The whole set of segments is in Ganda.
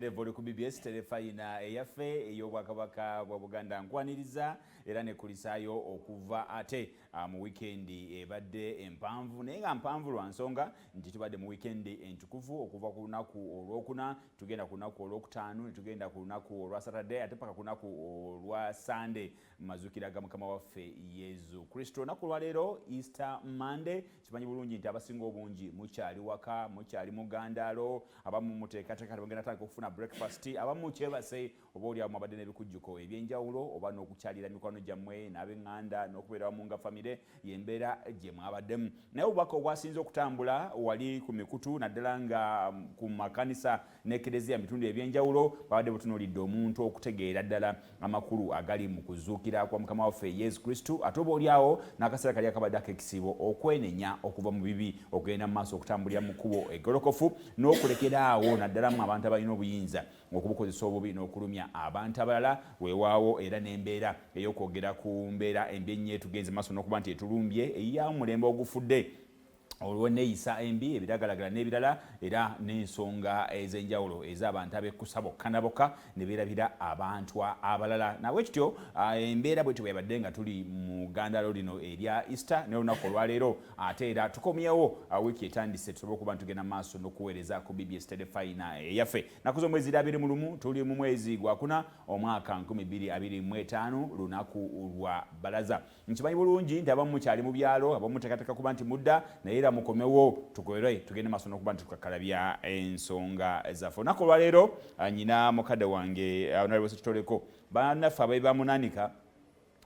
Level ku BBS telefayina eyaffe ey'obwakabaka bwa Buganda nkwaniriza era ne kulisaayo okuva ate mu weekendi ebadde empanvu naye nga mpanvu lwa nsonga nti tubadde mu weekendi entukuvu okuva ku lunaku olwokuna tugenda ku lunaku olwokutaano ne tugenda ku lunaku olwa Saturday ate paka ku lunaku olwa Sunday mazukira ga Mukama waffe Yezu Kristo. Olunaku lwa leero Easter Monday kimanyi bulungi nti abasinga obungi mukyali waka mukyali mugandaalo abamu muteekateeka bagenda tandika okufuna breakfast abamu kyebase oba oli awo abadde n'ebikujjuko ebyenjawulo oba n'okukyalira mikwano gyammwe n'ab'eŋŋanda n'okubeera wamu nga famire y'embeera gye mwabaddemu. Naye obubaka obwasinze okutambula wali ku mikutu naddala nga ku makanisa n'ekereziya mitundu ebyenjawulo babadde butunuulidde omuntu okutegeera ddala amakulu agali mu kuzuukira kwa Mukama waffe Yesu Kristo ate oba oli awo n'akaseera kali akabadde ak'ekisibo okwenenya okuva mu bibi okugenda mu maaso okutambulira mu kkubo eggolokofu n'okulekera awo naddala mu abantu abalina obuyinza okubukozesa obubi n'okulumya abantu abalala weewaawo era n'embeera ey'okwogera ku mbeera embi ennyo tugenze maaso n'okuba nti etulumbye ey'omulembe ogufudde olwo neeyisa embi ebiragalagala n'ebirala era n'ensonga ez'enjawulo ez'abantu ab'ekkusa bokka na bokka ne beerabira abantu abalala. Nawe kityo embeera bwe tubadde nga tuli mu ggandaalo lino erya Easter n'olunaku olwaleero ate era tukomyewo wiiki etandise tusobole okuba ntugenda maaso n'okuweereza ku BBS telefayina eyaffe. Naku z'omwezi 21 tuli mu mwezi gwa kuna omwaka 2025 lunaku lwa balaza. Nkimanyi bulungi nti abamu mukyali mu byalo abamu muteekateeka kuba nti mudda naye era mukomewo tukolere tugende maaso n'okuba nti tukakalabya ensonga zaffe. Olunaku olwaleero nyina mukadde wange Honorable Sekitoleko bannaffe abayi bamunanika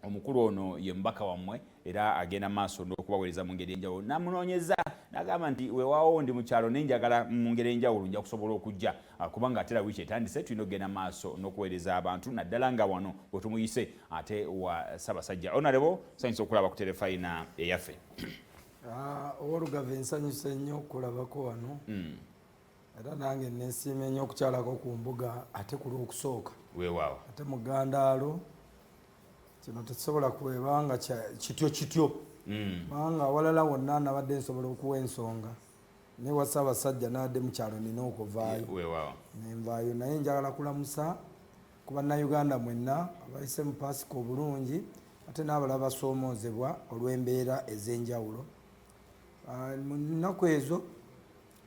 omukulu ono ye mubaka wammwe era agenda maaso n'okubaweereza mu ngeri enjawulo namunoonyeza n'agamba nti weewaawo ndi mu kyalo naye njagala mu ngeri enjawulo nja kusobola okujja kubanga ate era wiiki etandise tulina okugenda maaso n'okuweereza abantu naddala nga wano bwe tumuyise ate wa Ssaabasajja. Honorable nsanyusa okulaba ku telefayina eyaffe. Owoolugave nsanyuse nnyo okulabako wano era nange nesiima nnyo okukyalako ku mbuga ate ku lwokusooka weewaawo ate mu ggandaalo kino tekisobola kwebanga kityo kubanga awalala wonna nabadde nsobola okuwa ensonga ne wa Ssaabasajja nabadde mu kyalo nina okuvaayo nenvaayo naye njagala kulamusa ku bannayuganda mwenna abayise mu paasika obulungi ate n'abalala basoomoozebwa olw'embeera ez'enjawulo. Mu nnaku ezo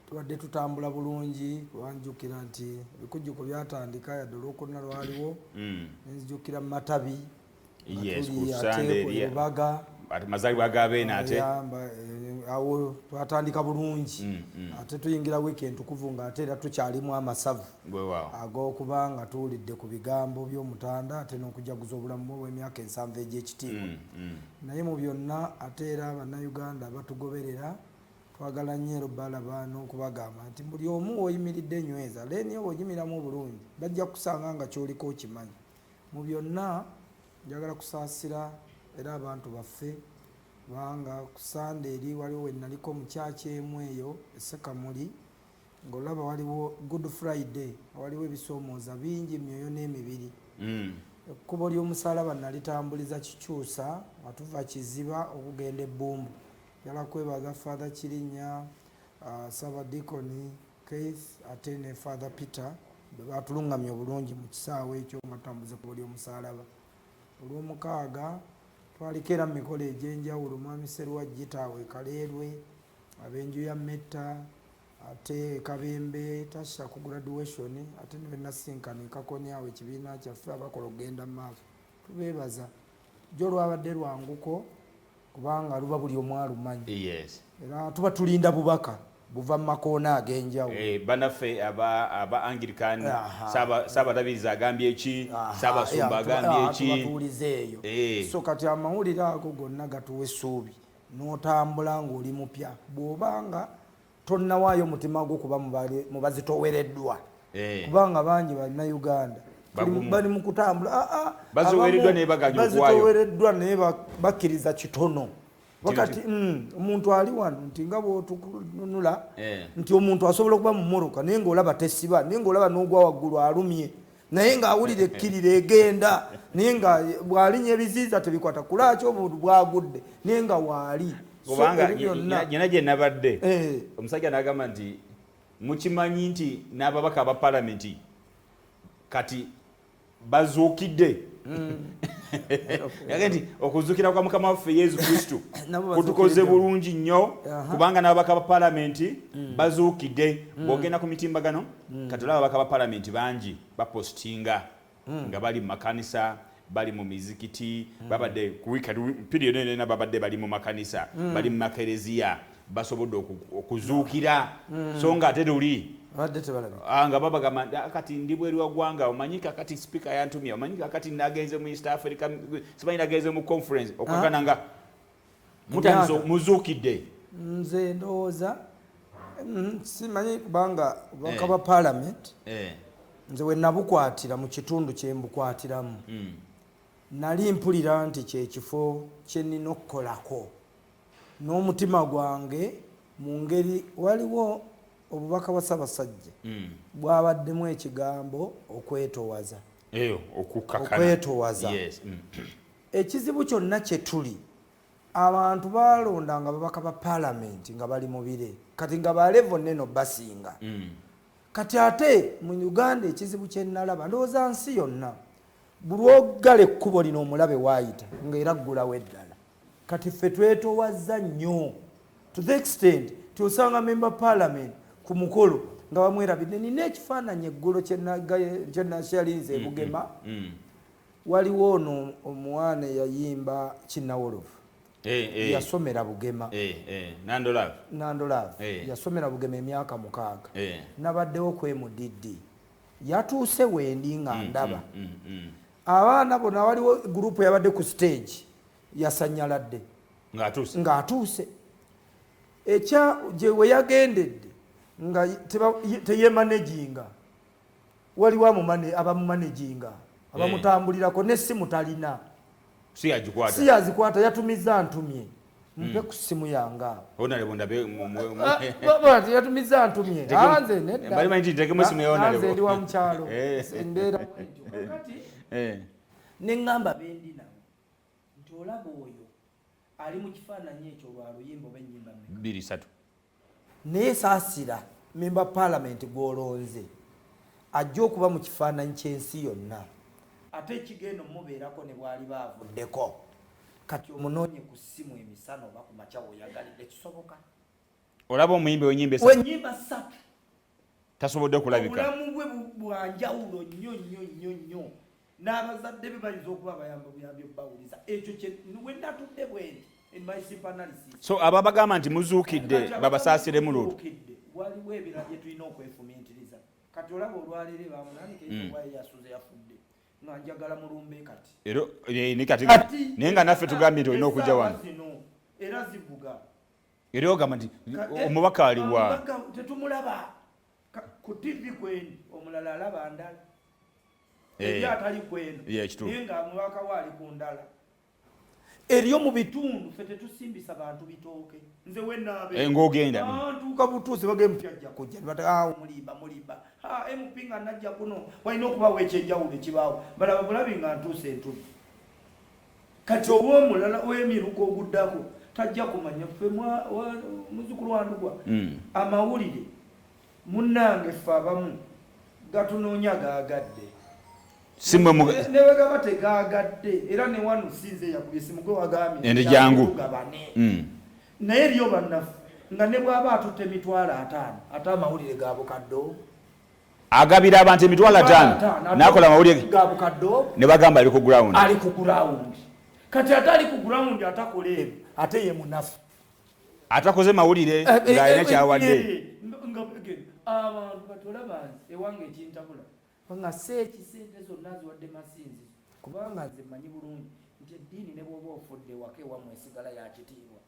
tubadde tutambula bulungi wanjukira nti ebikujjuko byatandika yadde olwokuna lwaliwo nenzijukira mu Matabi ate Lubaga mazaalibwa g'abeene ate awo twatandika bulungi ate tuyingira wiiki entukuvu nga ate era tukyalimu amasavu ag'okuba nga tuwulidde ku bigambo by'Omutanda ate n'okujaguza obulamu bw'emyaka 7 egy'ekitiibwa. Naye mu byonna ate era bannayuganda batugoberera twagala nnyo ero balaba n'okubagamba nti buli omu oyimiridde enyweza leeni oba oyimiramu obulungi bajja kusanga nga kyoliko okimanyi. Mu byonna njagala kusaasira era abantu baffe kubanga ku Sande eri waliwo we naliko mu kyaki emu eyo Sekamuli ng'olaba waliwo Good Friday waliwo ebisoomooza bingi myoyo n'emibiri. Ekkubo ly'omusalaba nalitambuliza Kikyusa nga tuva Kiziba okugenda Ebbumbu. Njagala kwebaza Father Kirinnya, Ssaabadikoni Keith ate ne Father Peter batulungamya obulungi mu kisaawe ekyo nga tutambuza ekkubo ly'omusalaba. Olw'omukaaga twaliko era mu mikolo egy'enjawulo Mwami Sserwajja Taawe Kaleerwe ab'enju ya Metta ate Kabembe Tasha ku graduation ate ne benasinkana Kakoni awo ekibiina kyaffe abakola okugenda mu maaso tubeebaza jjo lwabadde lwanguko kubanga luba buli omu alumanyi era tuba tulinda bubaka buva mu makoona ag'enjawulo. Bannaffe aba Anglican Ssaabalabirizi agambye eki Ssaabasumba agambye eki tubatuuliza eyo so kati amawulire ago gonna gatuwa essuubi n'otambula ng'oli mupya bw'obanga tonnawaayo mutima gwo kuba mu bazitowereddwa kubanga bangi bannayuganda bali mu kutambula bazitowereddwa naye bakkiriza kitono wakati omuntu ali wano nti nga bw'otukununula nti omuntu asobola okuba mu mmotoka naye ng'olaba tesiba naye ng'olaba n'ogwa waggulu alumye naye ng'awulira ekkiriro egenda naye nga bw'alinya ebiziiza tebikwata kulaki obuntu bwagudde naye nga waali kubanga nyina gye nabadde omusajja n'agamba nti mukimanyi nti n'ababaka aba palamenti kati bazuukidde yagenti okuzuukira kwa mukama waffe Yesu Kristo kutukoze bulungi nnyo kubanga n'ababaka ba palamenti bazuukidde bw'ogenda ku mitimbagano kati olaba ababaka ba palamenti bangi bapostinga nga bali mu makanisa bali mu mizikiti babadde ku period ena babadde bali mu makanisa bali mu makereziya basobodde okuzuukira so nga ate tuli nga babagamba kati ndi bweri wa ggwanga omanyika kati speaker yantumye omanyika kati nagenze mu East Africa simanyi nagenze mu conference okugana nga mutandizo muzuukidde nze ndowooza simanyi kubanga bakaba parliament nze we nabukwatira mu kitundu kye mbukwatiramu nali mpulira nti kyekifo kye nnina okukolako n'omutima gwange mu ngeri waliwo obubaka bwa Ssaabasajja bwabaddemu ekigambo okwetowaza okwetowaza ekizibu kyonna kye tuli abantu balondanga babaka ba palamenti nga bali mu bire kati nga balevo neno basinga kati ate mu Uganda ekizibu kye nalaba ndowooza nsi yonna buli ogala ekkubo lino omulabe waayita ng'era ggulawo eddala kati ffe twetowaza nnyo to the extent tiosanga member parliament ku mukolo nga bamwerabidde nina ekifaananyi eggulo kye nasyalinze e Bugema waliwo ono omwana eyayimba Kinnawolovu yasomera Bugema Nandolave yasomera Bugema emyaka 6 nabaddewo kwemudiddi yatuuse wendi nga ndaba abaana bona waliwo gurupu yabadde ku stage yasanyaladde ng'atuuse ekya gye we yagendedde nga teyemanaginga waliwo abamumanaginga abamutambulirako n'essimu talina si yazikwata yatumiza ntumye mpe ku ssimu yange yatumiza ntumye anze ndi wa mukyalo embeera neŋŋamba bendi nabo nti olaba oyo ali mu kifaananyi ekyo lwa luyimba oba ennyimba 2-3 naye saasira memba palamenti gw'olonze ajja okuba mu kifaananyi ky'ensi yonna ate ekigenda omubeerako ne bwali baavuddeko kati omunoonye ku ssimu emisana oba ku makya weoyagalidde kisoboka olaba omuyimbi wenyimba 3 tasobodde kulabika obulamu bwe bwanjawulo nnyo nnyo nnyo nnyo n'abazadde be bayinza okuba bayambye bawuliza ekyo we natudde bwenti in my simple analysis so ababagamba nti muzuukidde babasaasiremu luutu waliwo ebirala bye tulina okwefumiitiriza kati olaba olwaleero bamunanikwaye yasuze yafudde nga njagala mulumbe kati naye nga naffe tugambye nti olina okujja wano era zivuga era ogamba nti omubaka aliwa tetumulaba ku TV kwenu omulala alaba ndala atali kwenu naye nga mubaka waali ku ndala eriyo mu bitundu ffe tetusimbisa bantu bitooke nze wenaabe ng'ogenda ntuuka butuuzi bagemu tyajja kujja nibata mulimba MP nga najja kuno walina okubawo ekyenjawulo ekibaawo balaba bulabi nga ntuuse entubi kati oba omulala w'emiruko oguddako tajja kumanya ffe muzukulu wandugwa amawulire munnange ffe abamu gatunoonya gaagadde newe gaba tegaagadde era ne wano sinze yakubye simu gwe wagambye ende jangu gabane naye eriyo bannaffe nga ne bw'aba atutte emitwalo 5 ate amawulire ga bukaddo agabira abantu emitwalo 5 nakola amawulire ga bukaddo ne bagamba ali ku ground kati ate ali ku ground atakola ebyo ate ye munafu atakoze mawulire ng'alina kyawadde abantu batolaba ewange ekintabula nga seekisente zonna ziwadde masinzi kubanga nze mmanyi bulungi nti eddiini ne bw'oba ofudde waka ewammwe esigala yakitiibwa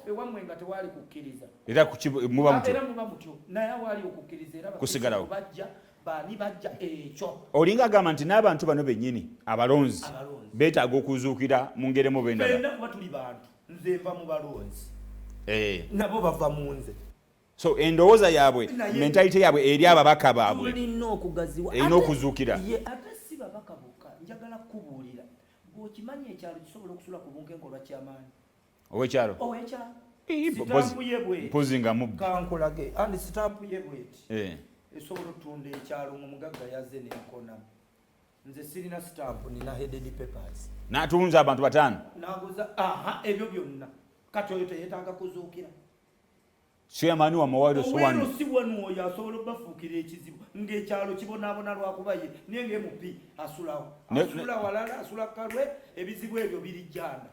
ewammwe nga tewali kukkiriza era muba mutyo naye awaali okukkiriza era kusigalawo bajja baani bajja ekyo olinga agamba nti n'abantu bano bennyini abalonzi beetaaga okuzuukira mu ngeri mu bendala kuba tuli bantu nze nva mu balonzi nabo bava mu nze so endowooza yaabwe mentalite yaabwe eri ababaka baabwe tulina okugaziwa erina okuzuukira ate si babaka bokka njagala kubuulira bw'okimanyi ekyalo kisobola okusula ku bunkenkolwa ky'amaanyi owekyalo sitampu ye bweti mpozi nga mubbi kankolage andi sitampu ye bweti esobola otunda ekyalo omugagga yazze nenkona nze sirina stamp nina headed papers n'atunza abantu 5 naguza ebyo byonna kati oyo teyeetaaga kuzuukira chairman wa Mawado Suwanu owero si wanu oyo asobola obafuukira ekizibu ng'ekyalo kibonaabona lwakuba ye naye ng'emupi asulawo asula walala asula kalwe ebizibu ebyo birijjana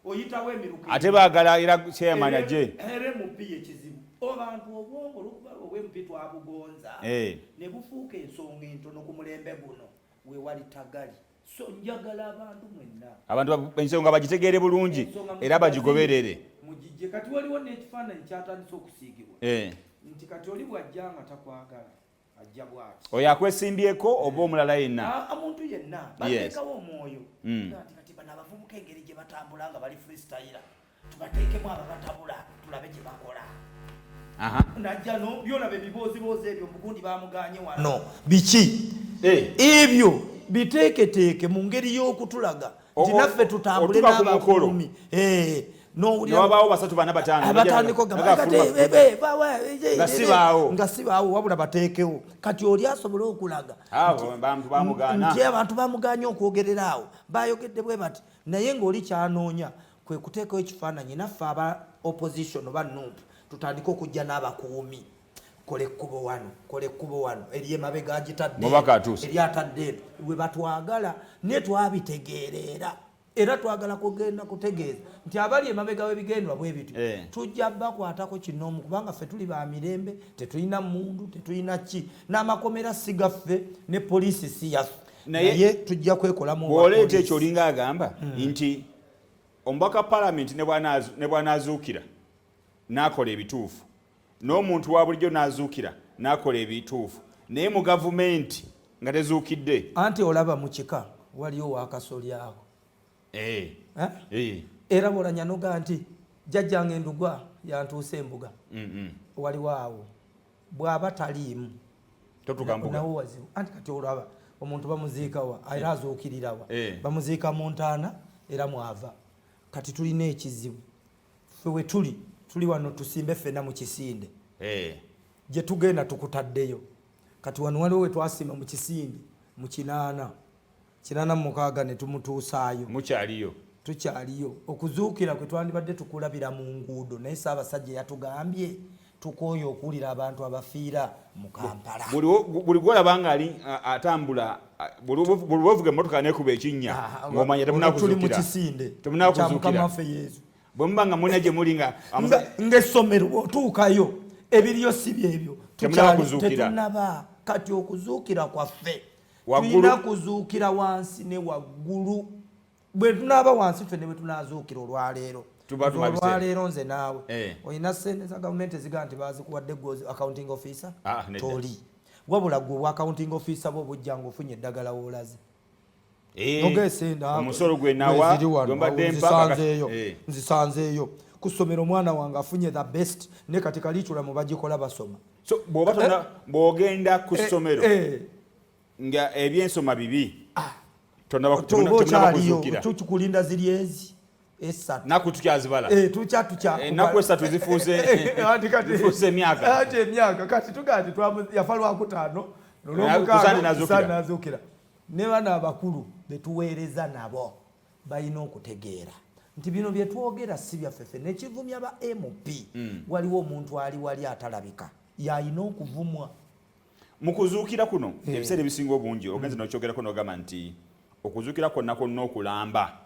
oyitawo emiruka ate baagala era chairman ajje era emupi yekizibu abantu obwongo olwokubala obw'emupi twabugonza ne bufuuka ensonga entono ku mulembe guno weewali tagali so njagala abantu mwenna abantu ensonga bagitegeere bulungi era bagigoberere mugijje kati waliwo n'ekifaananyi kyatandise okusiigibwa nti kati oli bw'ajja nga takwagala ajja bw'ati oyo akwesimbyeko oba omulala yenna omuntu yenna bateekawo omwoyo kati bano abavubuka engeri gye batambula nga bali freestyle tubateekemu ababatabula tulabe gye bakola najja no byolaba ebiboozibozi ebyo mugundi bamuganye wano biki ebyo biteeketeeke mu ngeri y'okutulaga nti naffe tutambule n'abakuumi nowabaawo 3 bana 5 abatandiko nga sibaawo wabula bateekewo kati oli asobole okulaga nti abantu bamuganye okwogerera awo bayogedde bwe bati naye ng'oli kyanoonya kwe kuteekawo ekifaananyi naffe aba opposition oba nuupu tutandika okujja n'abakuumi kole ekkubo wano eri emabega agitadde eri atadde we batwagala ne twabitegeerera era twagala kugenda kutegeeza nti abali emabega w'ebigendwa bwe bityo tujja bakwatako kinoomu kubanga ffe tuli ba mirembe tetulina mundu tetulina ki n'amakomera si gaffe ne poliisi si yaffe naye tujja kwekolamu bw'oleeta ekyo olinga agamba nti omubaka palamenti ne bw'anaazuukira n'akola ebituufu n'omuntu wa bulijjo n'azuukira n'akola ebituufu naye mu gavumenti nga tezuukidde anti olaba mu kika waliwo wakasolyawo era bw'olanya noga nti jjajjange endugwa yantuusa embuga waliwo awo bw'aba taliimu nawo wazibu anti kati olaba omuntu bamuziikawa era azuukirirawa bamuziika mu ntaana era mwava kati tulina ekizibu ffe we tuli wano tusimbe ffenna mu kisinde gye tugenda tukutaddeyo kati wano waliwo we twasimba mu kisinde mu 86 ne tumutuusaayo tukyaliyo okuzuukira kwe twandibadde tukulabira mu nguudo naye Ssaabasajja yatugambye tukooye okuwulira abantu abafiira mu Kampala buli gwolaba nga ali atambula buli bwovuga emmotoka nekuba ekinnya ng'omanya tuli mu kisinde kya Mukama waffe Yesu bwe muba nga muna gye muli ng'essomero bw'otuukayo ebiriyo si byebyo tetunaba kati okuzuukira kwaffe tulina kuzuukira wansi ne waggulu bwe tunaaba wansi ffe ne bwe tunaazuukira olwaleero nze naawe olina ssente za gavumenti ezigaa nti bazikuwadde accounting officer toli wabula gwe obwa accounting officer bwe obujja ng'ofunye eddagala woolaze omusolo gwe nawa nzisanzeeyo ku ssomero omwana wange afunye the best ne kati kaliicula mu bagikola basoma bw'ogenda ku ssomero nga ebyensoma bibi tukulinda ziri ezi esatu naku tukyazibala naku esatu zifuuse emyaka kati tugati yafa lwakutaano nolomukaanazuukira ne bana abakulu betuweereza nabo balina okutegeera nti bino bye twogera si byaffeffe nekivumya ba MP waliwo omuntu ali wali atalabika yalina okuvumwa mu kuzuukira kuno ebiseera ebisinga obungi ogenze nokyogerako nogamba nti okuzuukira kwonna kwonna okulamba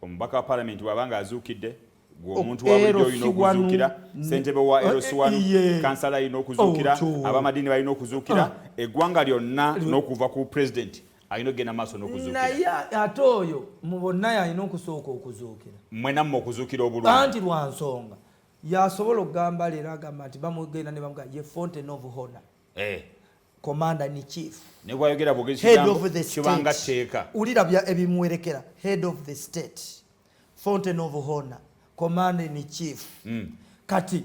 omubaka wa palamenti bw'abanga azuukidde gwe omuntu wa bulijjo olina okuzuukira ssentebe wa LC1 kansala alina okuzuukira abamadiini balina okuzuukira eggwanga lyonna n'okuva ku pulezidenti alina okugenda maaso n'okuzuukira naye ate oyo mu bonna yalina okusooka okuzuukira mwenammwe okuzuukira obulungi anti lwa nsonga yasobola okugamba leero agamba nti bamugenda ne bamuga ye Fountain of Honor commander ni chief ne bwayogera head of the kibanga teeka ulira ebimuwerekera head of the state Fountain of Honor commander ni chief kati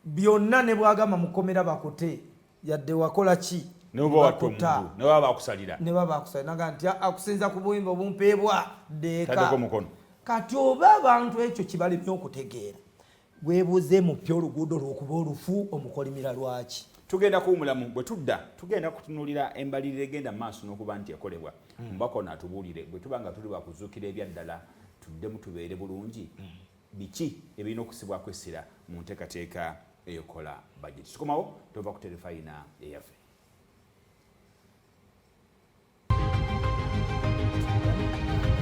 byonna ne bwagamba mukomera bakute yadde wakola ki ne baba bakusalira naga nti akusinza ku buyimba obumpeebwa deeka kati oba abantu ekyo kibalimye okutegeera weebuze mu pya oluguudo lw'okuba olufu omukolimira lwaki tugenda kuwumulamu bwe tudda tugenda kutunuulira embalirira egenda mu maaso n'okuba nti ekolebwa mbaka ono atubuulire bwe tuba nga tuli bakuzuukira ebyaddala tuddemu tubeere bulungi biki ebirina okusibwako essira mu nteekateeka eyokola bajeti tukomawo tova ku terefayina eyaffe.